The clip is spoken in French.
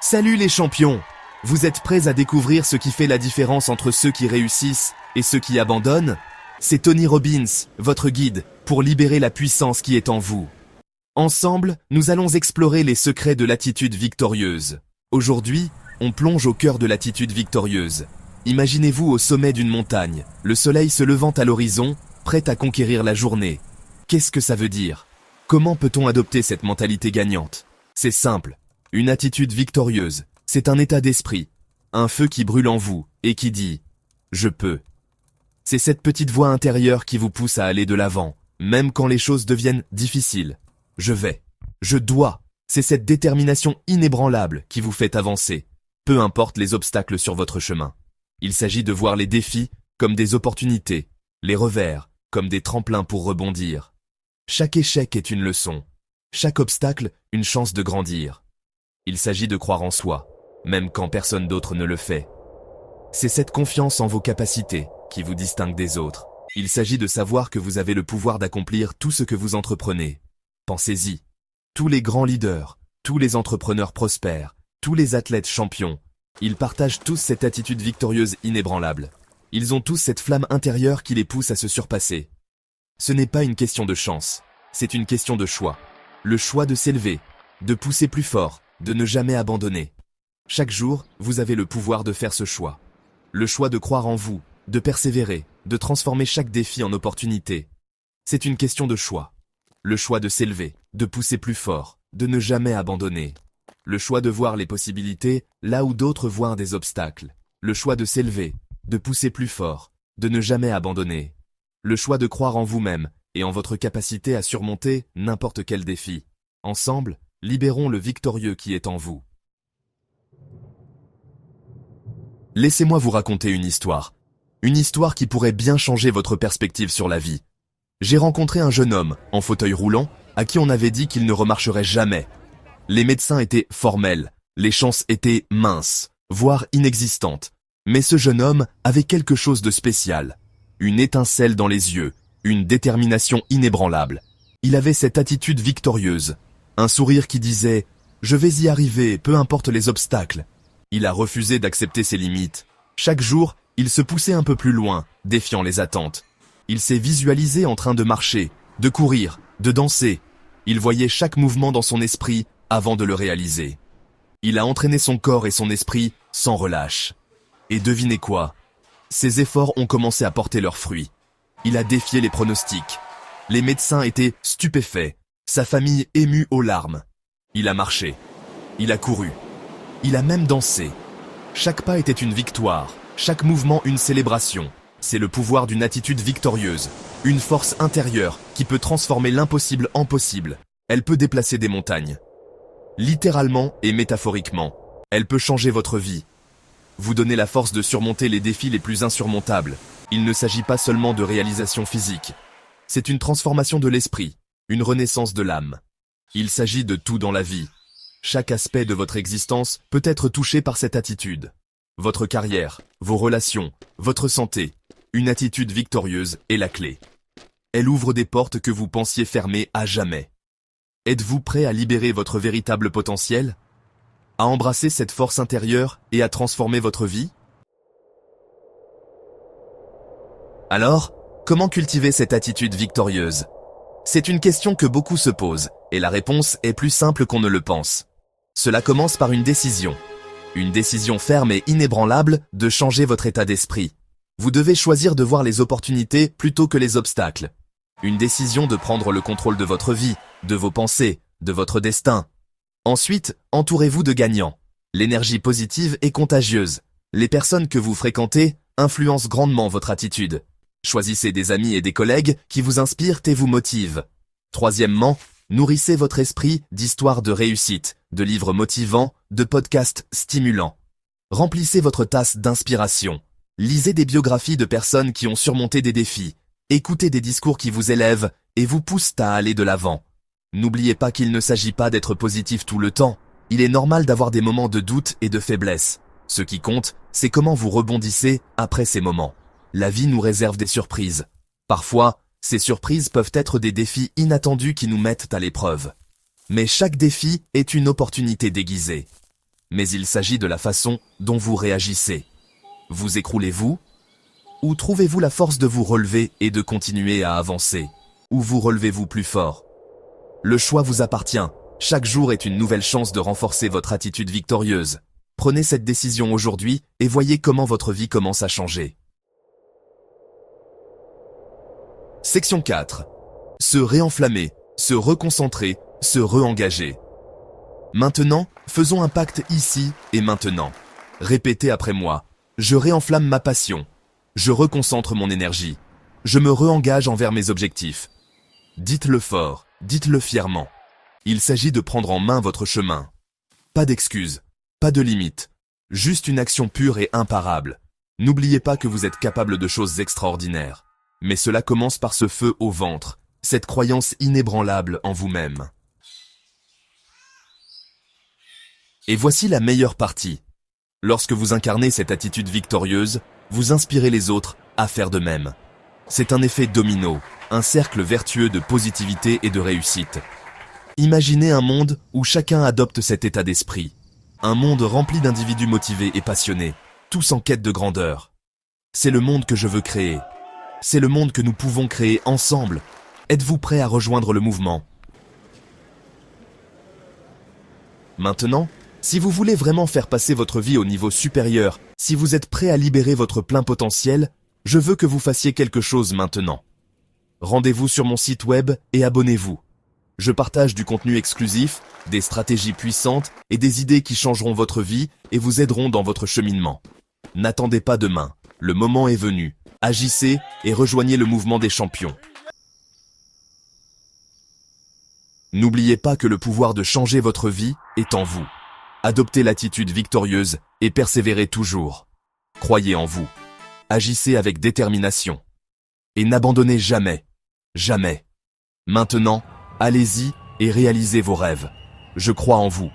Salut les champions! Vous êtes prêts à découvrir ce qui fait la différence entre ceux qui réussissent et ceux qui abandonnent? C'est Tony Robbins, votre guide, pour libérer la puissance qui est en vous. Ensemble, nous allons explorer les secrets de l'attitude victorieuse. Aujourd'hui, on plonge au cœur de l'attitude victorieuse. Imaginez-vous au sommet d'une montagne, le soleil se levant à l'horizon, prêt à conquérir la journée. Qu'est-ce que ça veut dire? Comment peut-on adopter cette mentalité gagnante? C'est simple. Une attitude victorieuse, c'est un état d'esprit, un feu qui brûle en vous et qui dit « Je peux ». C'est cette petite voix intérieure qui vous pousse à aller de l'avant, même quand les choses deviennent difficiles. Je vais, je dois, c'est cette détermination inébranlable qui vous fait avancer, peu importe les obstacles sur votre chemin. Il s'agit de voir les défis comme des opportunités, les revers comme des tremplins pour rebondir. Chaque échec est une leçon, chaque obstacle une chance de grandir. Il s'agit de croire en soi, même quand personne d'autre ne le fait. C'est cette confiance en vos capacités qui vous distingue des autres. Il s'agit de savoir que vous avez le pouvoir d'accomplir tout ce que vous entreprenez. Pensez-y. Tous les grands leaders, tous les entrepreneurs prospères, tous les athlètes champions, ils partagent tous cette attitude victorieuse inébranlable. Ils ont tous cette flamme intérieure qui les pousse à se surpasser. Ce n'est pas une question de chance, c'est une question de choix. Le choix de s'élever, de pousser plus fort, de ne jamais abandonner. Chaque jour, vous avez le pouvoir de faire ce choix. Le choix de croire en vous, de persévérer, de transformer chaque défi en opportunité. C'est une question de choix. Le choix de s'élever, de pousser plus fort, de ne jamais abandonner. Le choix de voir les possibilités là où d'autres voient des obstacles. Le choix de s'élever, de pousser plus fort, de ne jamais abandonner. Le choix de croire en vous-même et en votre capacité à surmonter n'importe quel défi. Ensemble, libérons le victorieux qui est en vous. Laissez-moi vous raconter une histoire. Une histoire qui pourrait bien changer votre perspective sur la vie. J'ai rencontré un jeune homme, en fauteuil roulant, à qui on avait dit qu'il ne remarcherait jamais. Les médecins étaient formels, les chances étaient minces, voire inexistantes. Mais ce jeune homme avait quelque chose de spécial. Une étincelle dans les yeux, une détermination inébranlable. Il avait cette attitude victorieuse. Un sourire qui disait « Je vais y arriver, peu importe les obstacles ». Il a refusé d'accepter ses limites. Chaque jour, il se poussait un peu plus loin, défiant les attentes. Il s'est visualisé en train de marcher, de courir, de danser. Il voyait chaque mouvement dans son esprit avant de le réaliser. Il a entraîné son corps et son esprit sans relâche. Et devinez quoi? Ses efforts ont commencé à porter leurs fruits. Il a défié les pronostics. Les médecins étaient stupéfaits. Sa famille émue aux larmes. Il a marché. Il a couru. Il a même dansé. Chaque pas était une victoire, chaque mouvement une célébration. C'est le pouvoir d'une attitude victorieuse, une force intérieure qui peut transformer l'impossible en possible. Elle peut déplacer des montagnes. Littéralement et métaphoriquement, elle peut changer votre vie. Vous donner la force de surmonter les défis les plus insurmontables. Il ne s'agit pas seulement de réalisation physique. C'est une transformation de l'esprit. Une renaissance de l'âme. Il s'agit de tout dans la vie. Chaque aspect de votre existence peut être touché par cette attitude. Votre carrière, vos relations, votre santé. Une attitude victorieuse est la clé. Elle ouvre des portes que vous pensiez fermées à jamais. Êtes-vous prêt à libérer votre véritable potentiel? À embrasser cette force intérieure et à transformer votre vie? Alors, comment cultiver cette attitude victorieuse? C'est une question que beaucoup se posent, et la réponse est plus simple qu'on ne le pense. Cela commence par une décision. Une décision ferme et inébranlable de changer votre état d'esprit. Vous devez choisir de voir les opportunités plutôt que les obstacles. Une décision de prendre le contrôle de votre vie, de vos pensées, de votre destin. Ensuite, entourez-vous de gagnants. L'énergie positive est contagieuse. Les personnes que vous fréquentez influencent grandement votre attitude. Choisissez des amis et des collègues qui vous inspirent et vous motivent. Troisièmement, nourrissez votre esprit d'histoires de réussite, de livres motivants, de podcasts stimulants. Remplissez votre tasse d'inspiration. Lisez des biographies de personnes qui ont surmonté des défis. Écoutez des discours qui vous élèvent et vous poussent à aller de l'avant. N'oubliez pas qu'il ne s'agit pas d'être positif tout le temps. Il est normal d'avoir des moments de doute et de faiblesse. Ce qui compte, c'est comment vous rebondissez après ces moments. La vie nous réserve des surprises. Parfois, ces surprises peuvent être des défis inattendus qui nous mettent à l'épreuve. Mais chaque défi est une opportunité déguisée. mais il s'agit de la façon dont vous réagissez. Vous écroulez-vous? Ou trouvez-vous la force de vous relever et de continuer à avancer? Ou vous relevez-vous plus fort? Le choix vous appartient. Chaque jour est une nouvelle chance de renforcer votre attitude victorieuse. Prenez cette décision aujourd'hui et voyez comment votre vie commence à changer. Section 4. Se réenflammer, se reconcentrer, se re-engager. Maintenant, faisons un pacte ici et maintenant. Répétez après moi. Je réenflamme ma passion. Je reconcentre mon énergie. Je me re-engage envers mes objectifs. Dites-le fort, dites-le fièrement. Il s'agit de prendre en main votre chemin. Pas d'excuses, pas de limites. Juste une action pure et imparable. N'oubliez pas que vous êtes capable de choses extraordinaires. Mais cela commence par ce feu au ventre, cette croyance inébranlable en vous-même. Et voici la meilleure partie. Lorsque vous incarnez cette attitude victorieuse, vous inspirez les autres à faire de même. C'est un effet domino, un cercle vertueux de positivité et de réussite. Imaginez un monde où chacun adopte cet état d'esprit. Un monde rempli d'individus motivés et passionnés, tous en quête de grandeur. C'est le monde que je veux créer. C'est le monde que nous pouvons créer ensemble. Êtes-vous prêt à rejoindre le mouvement? Maintenant, si vous voulez vraiment faire passer votre vie au niveau supérieur, si vous êtes prêt à libérer votre plein potentiel, je veux que vous fassiez quelque chose maintenant. Rendez-vous sur mon site web et abonnez-vous. Je partage du contenu exclusif, des stratégies puissantes et des idées qui changeront votre vie et vous aideront dans votre cheminement. N'attendez pas demain, le moment est venu. Agissez et rejoignez le mouvement des champions. N'oubliez pas que le pouvoir de changer votre vie est en vous. Adoptez l'attitude victorieuse et persévérez toujours. Croyez en vous. Agissez avec détermination. Et n'abandonnez jamais. Jamais. Maintenant, allez-y et réalisez vos rêves. Je crois en vous.